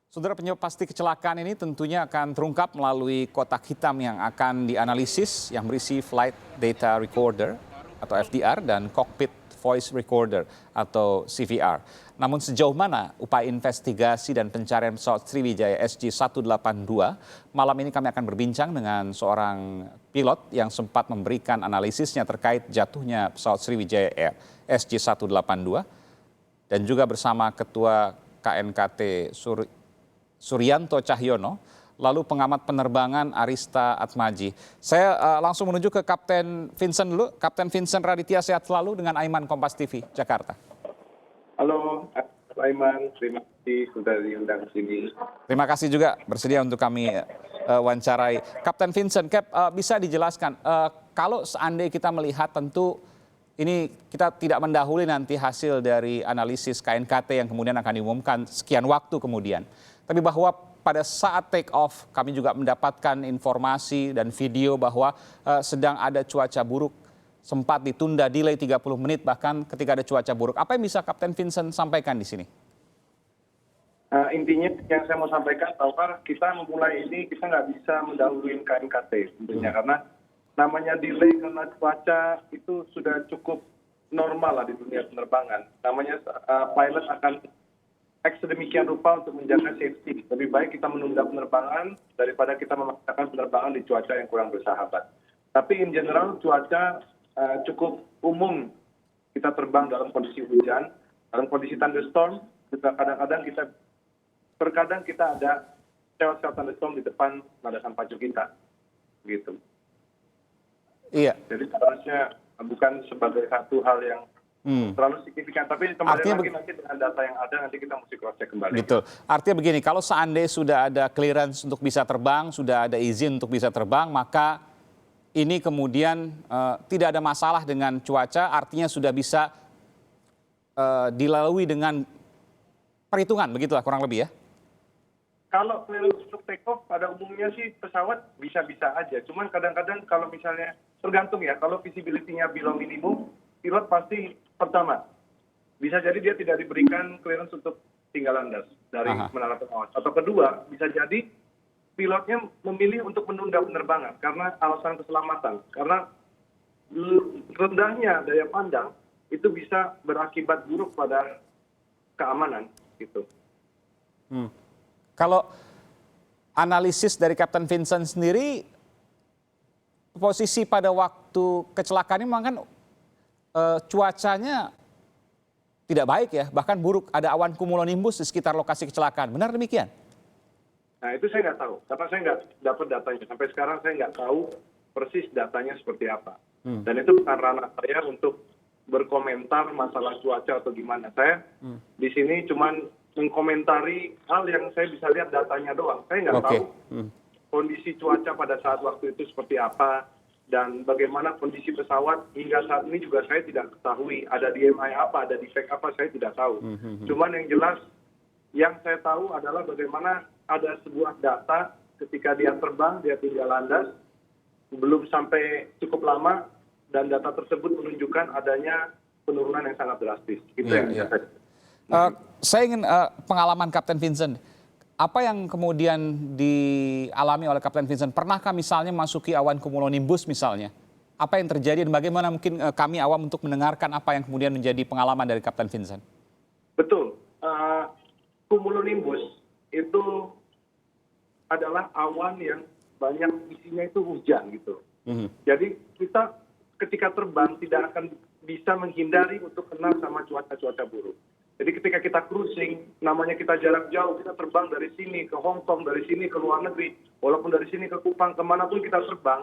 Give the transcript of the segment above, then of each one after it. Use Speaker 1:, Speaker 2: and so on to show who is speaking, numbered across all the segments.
Speaker 1: Saudara, penyebab pasti kecelakaan ini tentunya akan terungkap melalui kotak hitam yang akan dianalisis yang berisi Flight Data Recorder atau FDR dan Cockpit Voice Recorder atau CVR. Namun sejauh mana upaya investigasi dan pencarian pesawat Sriwijaya SJ182, malam ini kami akan berbincang dengan seorang pilot yang sempat memberikan analisisnya terkait jatuhnya pesawat Sriwijaya Air SJ182 dan juga bersama Ketua KNKT Suryanto Cahyono, lalu pengamat penerbangan Arista Atmaji. Saya langsung menuju ke Kapten Vincent dulu. Kapten Vincent Raditya, sehat selalu dengan Aiman, Kompas TV, Jakarta.
Speaker 2: Halo, Aiman. Terima kasih sudah diundang ke sini.
Speaker 1: Terima kasih juga bersedia untuk kami wawancarai. Kapten Vincent, bisa dijelaskan, kalau seandainya kita melihat tentu ini kita tidak mendahului nanti hasil dari analisis KNKT yang kemudian akan diumumkan sekian waktu kemudian. Tapi bahwa pada saat take off kami juga mendapatkan informasi dan video bahwa sedang ada cuaca buruk, sempat ditunda delay 30 menit bahkan ketika ada cuaca buruk. Apa yang bisa Kapten Vincent sampaikan di sini?
Speaker 2: Intinya yang saya mau sampaikan bahwa kita memulai ini kita nggak bisa mendahului KNKT tentunya karena namanya delay karena cuaca itu sudah cukup normal lah di dunia penerbangan. Namanya pilot akan sedemikian rupa untuk menjaga safety. Lebih baik kita menunda penerbangan daripada kita memaksakan penerbangan di cuaca yang kurang bersahabat. Tapi in general cuaca cukup umum kita terbang dalam kondisi hujan, dalam kondisi thunderstorm. Terkadang kita ada sel-sel thunderstorm di depan landasan pacu kita, gitu.
Speaker 1: Iya.
Speaker 2: Jadi seharusnya bukan sebagai satu hal yang terlalu signifikan, tapi kembali lagi nanti dengan data yang ada nanti kita mesti cross check kembali.
Speaker 1: Betul. Artinya begini, kalau seandainya sudah ada clearance untuk bisa terbang, sudah ada izin untuk bisa terbang, maka ini kemudian tidak ada masalah dengan cuaca, artinya sudah bisa dilalui dengan perhitungan, begitulah kurang lebih ya?
Speaker 2: Kalau clearance untuk take off pada umumnya sih pesawat bisa-bisa aja. Cuman kadang-kadang kalau misalnya tergantung ya, kalau visibility-nya below minimum, pilot pasti pertama bisa jadi dia tidak diberikan clearance untuk tinggal landas dari menara pengawas. Atau kedua, bisa jadi pilotnya memilih untuk menunda penerbangan karena alasan keselamatan. Karena rendahnya daya pandang itu bisa berakibat buruk pada keamanan gitu.
Speaker 1: Kalau analisis dari Kapten Vincent sendiri, posisi pada waktu kecelakaan ini memang kan cuacanya tidak baik ya, bahkan buruk. Ada awan cumulonimbus di sekitar lokasi kecelakaan. Benar demikian?
Speaker 2: Nah itu saya nggak tahu, karena saya nggak dapat datanya. Sampai sekarang saya nggak tahu persis datanya seperti apa. Dan itu bukan ranah saya untuk berkomentar masalah cuaca atau gimana. Saya di sini cuman mengkomentari hal yang saya bisa lihat datanya doang. Saya nggak tahu kondisi cuaca pada saat waktu itu seperti apa. Dan bagaimana kondisi pesawat hingga saat ini juga saya tidak ketahui. Ada DMI apa, ada defect apa, saya tidak tahu. Cuman yang jelas, yang saya tahu adalah bagaimana ada sebuah data ketika dia terbang, dia tinggal landas, belum sampai cukup lama, dan data tersebut menunjukkan adanya penurunan yang sangat drastis. Itu yang
Speaker 1: saya ingin pengalaman Kapten Vincent. Apa yang kemudian dialami oleh Kapten Vincent? Pernahkah misalnya masuki awan cumulonimbus misalnya? Apa yang terjadi dan bagaimana mungkin kami awam untuk mendengarkan apa yang kemudian menjadi pengalaman dari Kapten Vincent?
Speaker 2: Betul. Cumulonimbus itu adalah awan yang banyak isinya itu hujan gitu. Jadi kita ketika terbang tidak akan bisa menghindari untuk kena sama cuaca-cuaca buruk. Jadi ketika kita cruising, namanya kita jarak jauh, kita terbang dari sini ke Hong Kong, dari sini ke luar negeri, walaupun dari sini ke Kupang, kemanapun kita terbang,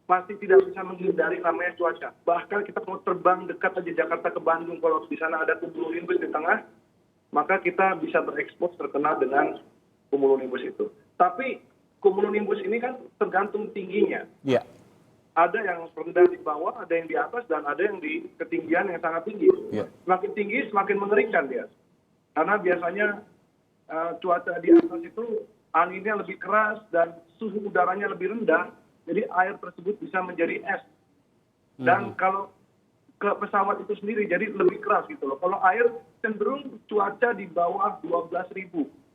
Speaker 2: pasti tidak bisa menghindari namanya cuaca. Bahkan kita mau terbang dekat aja Jakarta ke Bandung, kalau di sana ada cumulonimbus di tengah, maka kita bisa berekspos terkena dengan cumulonimbus itu. Tapi cumulonimbus ini kan tergantung tingginya.
Speaker 1: Iya.
Speaker 2: Ada yang rendah di bawah, ada yang di atas, dan ada yang di ketinggian yang sangat tinggi. Semakin tinggi, semakin mengerikan dia. Karena biasanya cuaca di atas itu anginnya lebih keras dan suhu udaranya lebih rendah, jadi air tersebut bisa menjadi es. Dan kalau ke pesawat itu sendiri, jadi lebih keras gitu loh. Kalau air cenderung cuaca di bawah 12.000.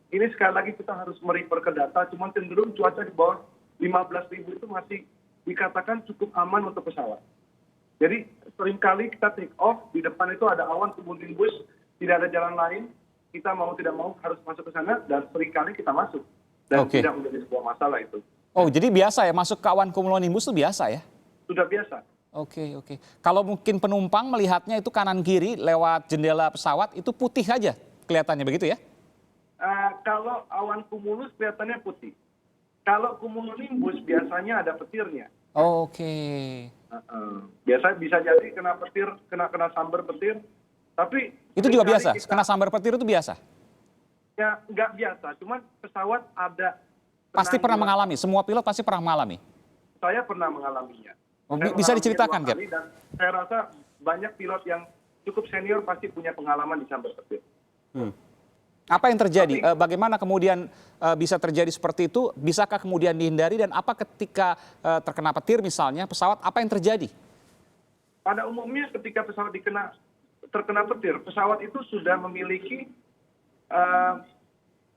Speaker 2: ini sekali lagi kita harus merefer ke data, cuman cenderung cuaca di bawah 15.000 itu masih dikatakan cukup aman untuk pesawat. Jadi seringkali kita take off, di depan itu ada awan cumulonimbus, tidak ada jalan lain, kita mau tidak mau harus masuk ke sana, dan seringkali kita masuk. Dan tidak menjadi sebuah masalah itu.
Speaker 1: Oh, jadi biasa ya, masuk ke awan cumulonimbus itu biasa ya?
Speaker 2: Sudah biasa.
Speaker 1: Oke. Kalau mungkin penumpang melihatnya itu kanan kiri lewat jendela pesawat itu putih aja kelihatannya begitu ya?
Speaker 2: Kalau awan cumulus kelihatannya putih. Kalau cumulonimbus biasanya ada petirnya.
Speaker 1: Oke.
Speaker 2: Biasa bisa jadi kena petir, kena sambar petir. Tapi
Speaker 1: itu juga biasa. Kena sambar petir itu biasa.
Speaker 2: Ya nggak biasa. Cuman pesawat ada.
Speaker 1: Pasti pernah mengalami. Semua pilot pasti pernah mengalami.
Speaker 2: Saya pernah mengalaminya.
Speaker 1: Bisa diceritakan, Cap?
Speaker 2: Dan saya rasa banyak pilot yang cukup senior pasti punya pengalaman di sambar petir.
Speaker 1: Apa yang terjadi? Bagaimana kemudian bisa terjadi seperti itu? Bisakah kemudian dihindari dan apa ketika terkena petir misalnya pesawat, apa yang terjadi?
Speaker 2: Pada umumnya ketika pesawat terkena petir, pesawat itu sudah memiliki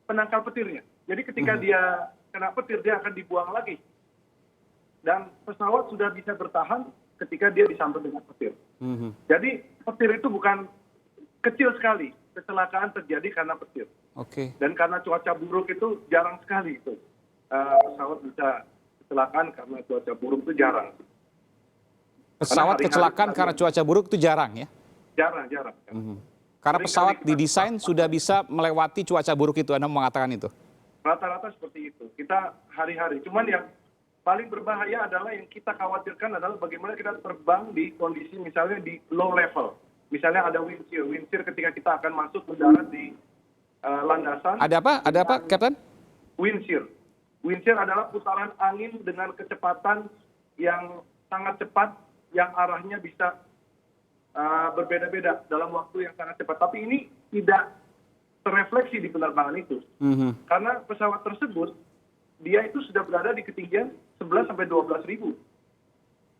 Speaker 2: penangkal petirnya. Jadi ketika dia kena petir, dia akan dibuang lagi. Dan pesawat sudah bisa bertahan ketika dia disambar dengan petir. Jadi petir itu bukan kecil sekali. Kecelakaan terjadi karena petir. Dan karena cuaca buruk itu jarang sekali itu. Pesawat bisa kecelakaan karena cuaca buruk itu jarang.
Speaker 1: Pesawat kecelakaan karena cuaca buruk itu jarang ya?
Speaker 2: Jarang.
Speaker 1: Karena pesawat didesain sudah bisa melewati cuaca buruk itu, Anda mengatakan itu? Rata-rata
Speaker 2: seperti itu. Kita hari-hari. Cuman yang paling berbahaya adalah yang kita khawatirkan adalah bagaimana kita terbang di kondisi misalnya di low level. Misalnya ada wind shear ketika kita akan masuk mendarat di landasan.
Speaker 1: Ada apa, Kapten?
Speaker 2: Wind shear. Wind shear adalah putaran angin dengan kecepatan yang sangat cepat, yang arahnya bisa berbeda-beda dalam waktu yang sangat cepat. Tapi ini tidak terrefleksi di penerbangan itu. Karena pesawat tersebut, dia itu sudah berada di ketinggian 11 sampai 12 ribu.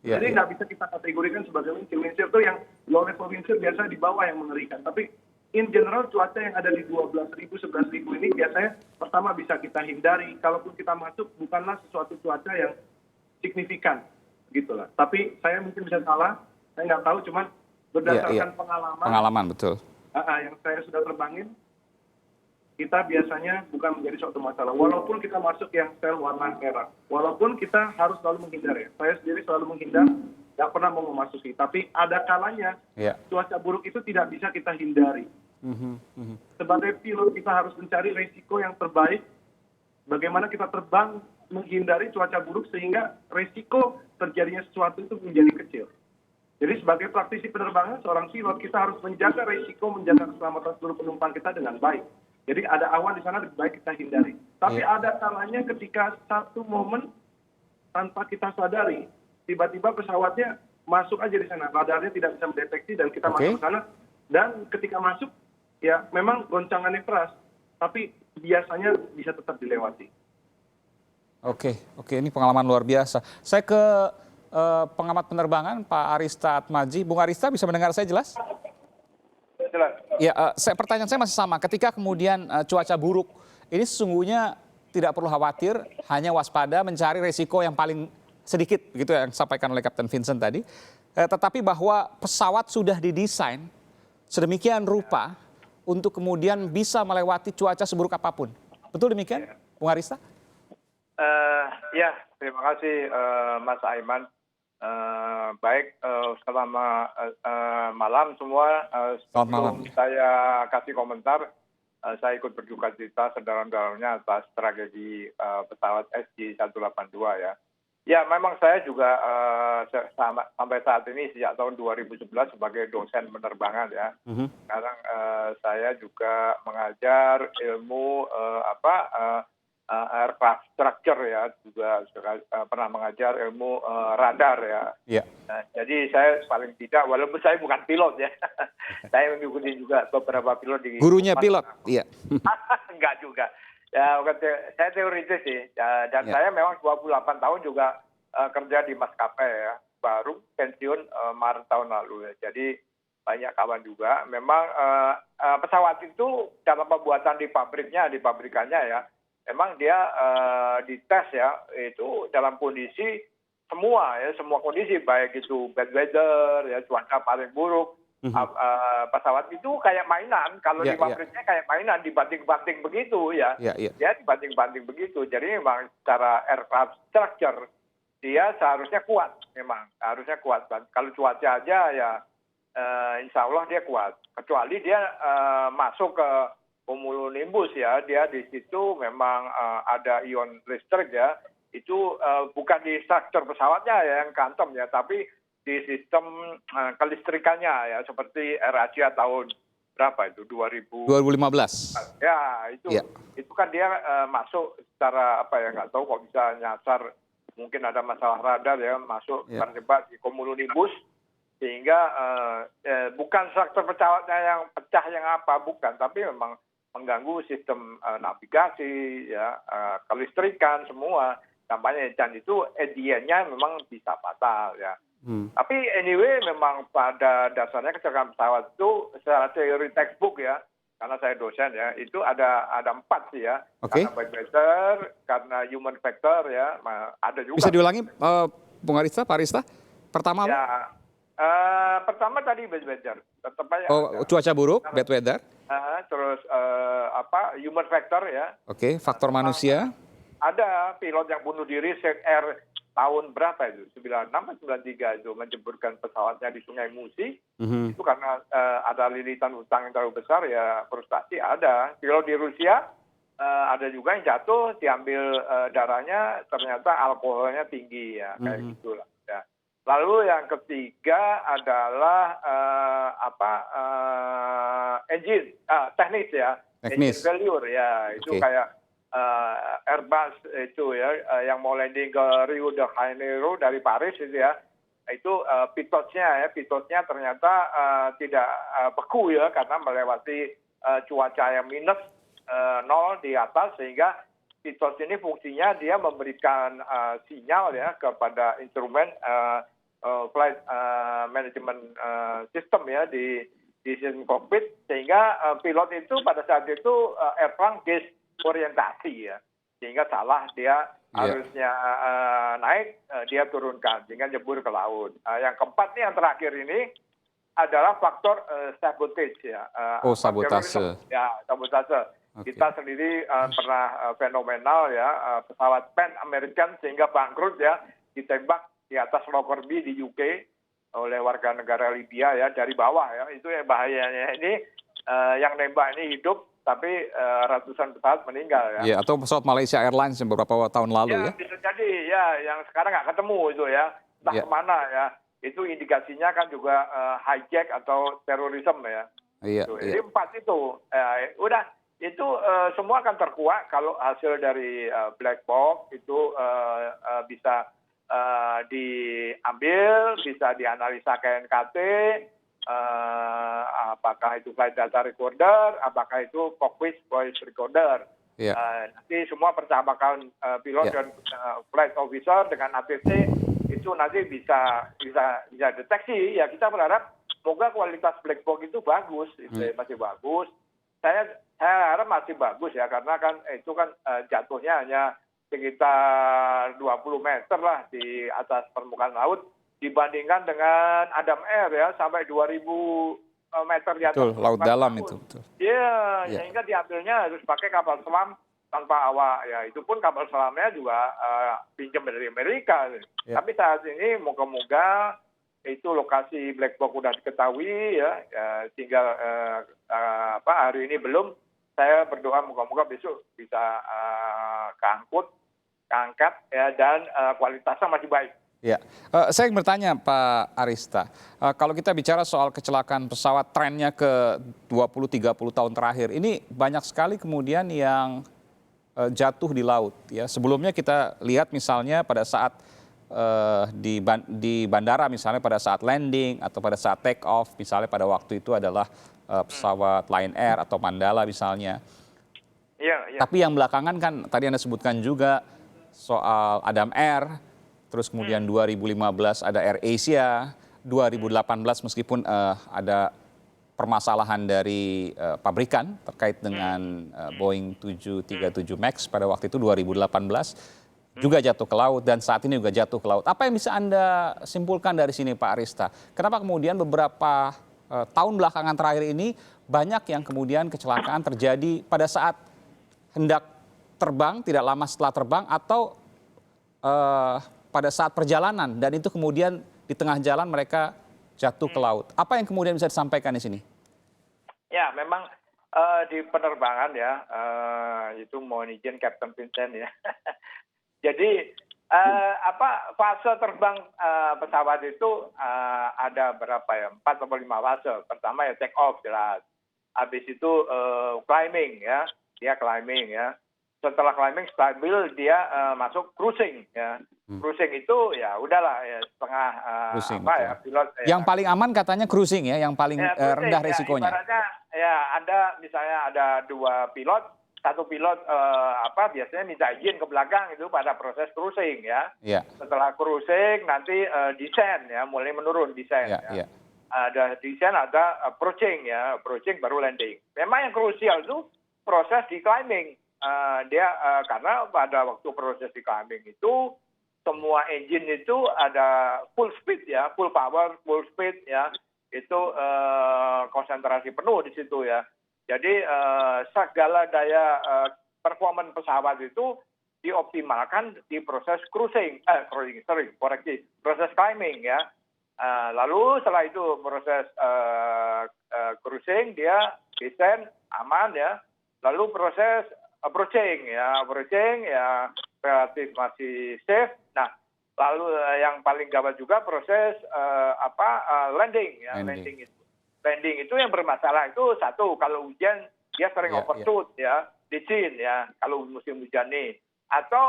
Speaker 2: Jadi nggak bisa kita kategorikan sebagai wind shear. Wind shear itu yang low level wind shear biasanya di bawah yang mengerikan. Tapi in general cuaca yang ada di 12 ribu, 11 ribu ini biasanya pertama bisa kita hindari. Kalaupun kita masuk bukanlah sesuatu cuaca yang signifikan. Gitulah. Tapi saya mungkin bisa salah, saya nggak tahu, cuman berdasarkan
Speaker 1: pengalaman betul.
Speaker 2: Yang saya sudah terbangin, kita biasanya bukan menjadi suatu masalah. Walaupun kita masuk yang sel warna merah. Walaupun kita harus selalu menghindar ya. Saya sendiri selalu menghindar, nggak pernah mau memasuki. Tapi ada kalanya cuaca buruk itu tidak bisa kita hindari. Sebagai pilot kita harus mencari resiko yang terbaik. Bagaimana kita terbang menghindari cuaca buruk sehingga resiko terjadinya sesuatu itu menjadi kecil. Jadi sebagai praktisi penerbangan, seorang pilot kita harus menjaga resiko, menjaga keselamatan seluruh penumpang kita dengan baik. Jadi ada awan di sana lebih baik kita hindari. Tapi ada kalanya ketika satu momen tanpa kita sadari, tiba-tiba pesawatnya masuk aja di sana. Radarnya tidak bisa mendeteksi dan kita masuk ke sana. Dan ketika masuk, ya memang goncangannya keras. Tapi biasanya bisa tetap dilewati.
Speaker 1: Oke, ini pengalaman luar biasa. Saya ke pengamat penerbangan, Pak Arista Atmaji. Bung Arista bisa mendengar saya jelas?
Speaker 2: Jelas.
Speaker 1: Ya, pertanyaan saya masih sama. Ketika kemudian cuaca buruk, ini sesungguhnya tidak perlu khawatir, hanya waspada mencari resiko yang paling sedikit, begitu yang disampaikan oleh Kapten Vincent tadi. Tetapi bahwa pesawat sudah didesain sedemikian rupa untuk kemudian bisa melewati cuaca seburuk apapun. Betul demikian, Bung Arista?
Speaker 3: Ya, terima kasih Mas Aiman. Baik, selamat malam semua.
Speaker 1: Sebelum
Speaker 3: saya kasih komentar, saya ikut berduka cita sedalam-dalamnya atas tragedi pesawat SJ182 ya. Ya, memang saya juga sampai saat ini sejak tahun 2011 sebagai dosen penerbangan ya. Sekarang saya juga mengajar ilmu aircraft structure ya, juga pernah mengajar ilmu radar ya. Nah, jadi saya paling tidak, walaupun saya bukan pilot ya, saya mengikuti juga beberapa pilot di
Speaker 1: gurunya pilot, iya.
Speaker 3: Enggak juga. Ya, saya teoritis sih. Dan saya memang 28 tahun juga kerja di maskapai ya, baru pensiun Maret tahun lalu ya. Jadi banyak kawan juga. Memang pesawat itu dalam pembuatan di pabrikannya ya, memang dia dites ya, itu dalam kondisi semua kondisi, baik itu bad weather, ya cuaca paling buruk. Pesawat itu kayak mainan, kalau di pabriknya kayak mainan, dibanting-banting begitu ya. Ya dibanting-banting begitu. Jadi memang secara aircraft structure dia seharusnya kuat, memang harusnya kuat. Kalau cuaca aja ya insya Allah dia kuat. Kecuali dia masuk ke cumulonimbus ya, dia di situ memang ada ion listrik ya. Itu bukan di struktur pesawatnya ya yang kantem ya, tapi di sistem kelistrikannya ya, seperti AirAsia tahun berapa itu
Speaker 1: 2015.
Speaker 3: Ya itu kan dia masuk secara apa ya, nggak tahu kok bisa nyasar, mungkin ada masalah radar ya, masuk terjebak di cumulonimbus. Sehingga bukan struktur pesawatnya yang pecah yang apa, bukan, tapi memang mengganggu sistem navigasi, ya, kelistrikan semua. Tampaknya dan itu end-nya memang bisa fatal ya. Tapi anyway memang pada dasarnya kecelakaan pesawat itu secara teori textbook ya, karena saya dosen ya, itu ada 4 sih ya. Karena bad weather, karena human factor ya, ada juga.
Speaker 1: Bisa diulangi Bung Arista, Pak Arista? Pertama
Speaker 3: ya, pertama tadi bad weather, tetap aja.
Speaker 1: Cuaca buruk, bad weather.
Speaker 3: Terus human factor ya.
Speaker 1: Faktor manusia.
Speaker 3: Ada pilot yang bunuh diri, Sek Air tahun berapa itu? 96 atau 93 itu menjeburkan pesawatnya di Sungai Musi. Itu karena ada lilitan utang yang terlalu besar ya, frustasi ada. Pilot di Rusia ada juga yang jatuh, diambil darahnya, ternyata alkoholnya tinggi ya, kayak gitulah. Ya. Lalu yang ketiga adalah engine teknis ya, engine failure ya, itu kayak Airbus itu ya, yang mau landing ke Rio de Janeiro dari Paris itu ya, itu pitotnya ternyata tidak beku ya, karena melewati cuaca yang minus 0 di atas, sehingga pitot ini fungsinya dia memberikan sinyal ya kepada instrumen flight management system ya di sistem cockpit, sehingga pilot itu pada saat itu airplane disorientasi ya, sehingga salah, dia harusnya naik, dia turunkan sehingga jebur ke laut. Yang keempat nih, yang terakhir ini adalah faktor sabotage ya.
Speaker 1: Sabotase.
Speaker 3: Ya, sabotase. Kita sendiri pernah fenomenal ya, pesawat Pan American sehingga bangkrut ya, ditembak di atas Lockerbie di UK oleh warga negara Libya ya, dari bawah ya. Itu yang bahayanya ini, yang nembak ini hidup, tapi ratusan pesawat meninggal ya.
Speaker 1: Atau pesawat Malaysia Airlines yang beberapa tahun lalu ya.
Speaker 3: Bisa jadi ya, yang sekarang nggak ketemu itu ya, entah kemana ya. Itu indikasinya kan juga hijack atau terorisme ya. Jadi 4 itu, udah itu semua akan terkuak kalau hasil dari black box itu bisa diambil, bisa dianalisa KNKT, apakah itu flight data recorder, apakah itu cockpit voice recorder. Nanti semua percakapan pilot dan flight officer dengan ATC itu nanti bisa deteksi ya. Kita berharap semoga kualitas black box itu bagus, masih bagus. Saya harap masih bagus ya, karena kan itu kan jatuhnya hanya sekitar 20 meter lah di atas permukaan laut, dibandingkan dengan Adam Air ya, sampai 2000 meter di atas.
Speaker 1: Betul, laut dalam itu.
Speaker 3: Sehingga diambilnya harus pakai kapal selam tanpa awak ya. Itu pun kapal selamnya juga pinjam dari Amerika. Tapi saat ini moga-moga itu lokasi black box udah diketahui ya, tinggal hari ini belum. Saya berdoa moga-moga besok bisa keangkat ya, dan kualitasnya masih baik.
Speaker 1: Saya ingin bertanya Pak Arista, kalau kita bicara soal kecelakaan pesawat, trennya ke 20-30 tahun terakhir, ini banyak sekali kemudian yang jatuh di laut. Ya. Sebelumnya kita lihat misalnya pada saat di bandara, misalnya pada saat landing atau pada saat take off, misalnya pada waktu itu adalah pesawat Lion Air atau Mandala misalnya. Tapi yang belakangan kan tadi Anda sebutkan juga soal Adam Air, terus kemudian 2015 ada AirAsia, 2018 meskipun ada permasalahan dari pabrikan terkait dengan Boeing 737 MAX pada waktu itu 2018 juga jatuh ke laut dan saat ini juga jatuh ke laut. Apa yang bisa Anda simpulkan dari sini Pak Arista? Kenapa kemudian beberapa tahun belakangan terakhir ini banyak yang kemudian kecelakaan terjadi pada saat hendak terbang, tidak lama setelah terbang atau pada saat perjalanan dan itu kemudian di tengah jalan mereka jatuh ke laut. Apa yang kemudian bisa disampaikan di sini?
Speaker 3: Ya, memang di penerbangan ya, itu mohon izin Captain Vincent ya. Jadi fase terbang pesawat itu ada berapa ya? 4 atau 5 fase. Pertama ya take off jelas. Habis itu climbing ya, dia climbing ya. Setelah climbing stabil dia masuk cruising ya. Cruising itu ya udahlah ya setengah
Speaker 1: Cruising,
Speaker 3: ya pilot.
Speaker 1: Yang paling aman katanya cruising ya, yang paling rendah risikonya.
Speaker 3: Ibaratnya ya misalnya ada 2 pilot, satu pilot biasanya minta izin ke belakang itu pada proses cruising ya.
Speaker 1: Iya.
Speaker 3: Setelah cruising nanti descent ya, mulai menurun descent
Speaker 1: Iya,
Speaker 3: ya.
Speaker 1: iya.
Speaker 3: Ada descent, ada approaching ya, approaching baru landing. Memang yang krusial itu proses di climbing. Karena pada waktu proses di climbing itu semua engine itu ada full speed ya, full power, full speed ya, itu konsentrasi penuh di situ ya. Jadi segala daya performance pesawat itu dioptimalkan di proses proses climbing ya. Lalu setelah itu proses cruising dia descent aman ya. Lalu proses approaching ya relatif masih safe. Nah, lalu yang paling gawat juga proses landing ya. Landing itu yang bermasalah itu satu, kalau hujan dia sering overshoot ya, licin ya kalau musim hujan nih. Atau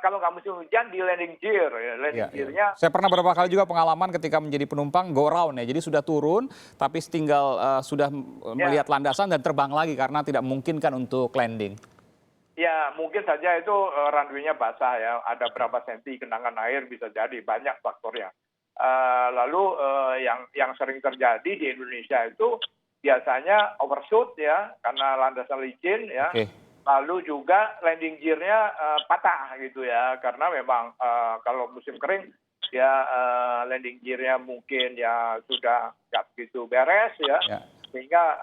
Speaker 3: kalau nggak musim hujan di landing gear ya, gearnya.
Speaker 1: Saya pernah beberapa kali juga pengalaman ketika menjadi penumpang go round ya. Jadi sudah turun tapi tinggal sudah melihat landasan dan terbang lagi karena tidak memungkinkan untuk landing.
Speaker 3: Ya, mungkin saja itu runway-nya basah ya, ada berapa senti genangan air bisa jadi, banyak faktornya. Lalu yang sering terjadi di Indonesia itu biasanya overshoot ya, karena landasan licin ya.
Speaker 1: Okay.
Speaker 3: Lalu juga landing gear-nya patah gitu ya, karena memang kalau musim kering ya landing gear-nya mungkin ya sudah nggak begitu beres ya. Sehingga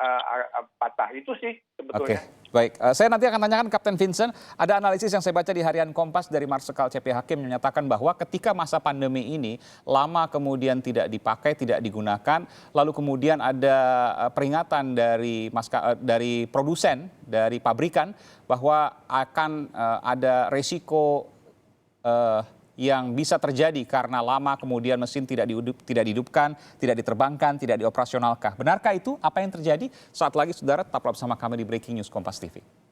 Speaker 3: patah itu sih sebetulnya.
Speaker 1: Oke. Baik, saya nanti akan tanyakan Kapten Vincent, ada analisis yang saya baca di Harian Kompas dari Marsikal C.P. Hakim menyatakan bahwa ketika masa pandemi ini lama kemudian tidak dipakai, tidak digunakan, lalu kemudian ada peringatan dari produsen, dari pabrikan bahwa akan ada resiko yang bisa terjadi karena lama kemudian mesin tidak dihidupkan, tidak diterbangkan, tidak dioperasionalkan. Benarkah itu? Apa yang terjadi? Saat lagi saudara tetaplah bersama kami di Breaking News Kompas TV.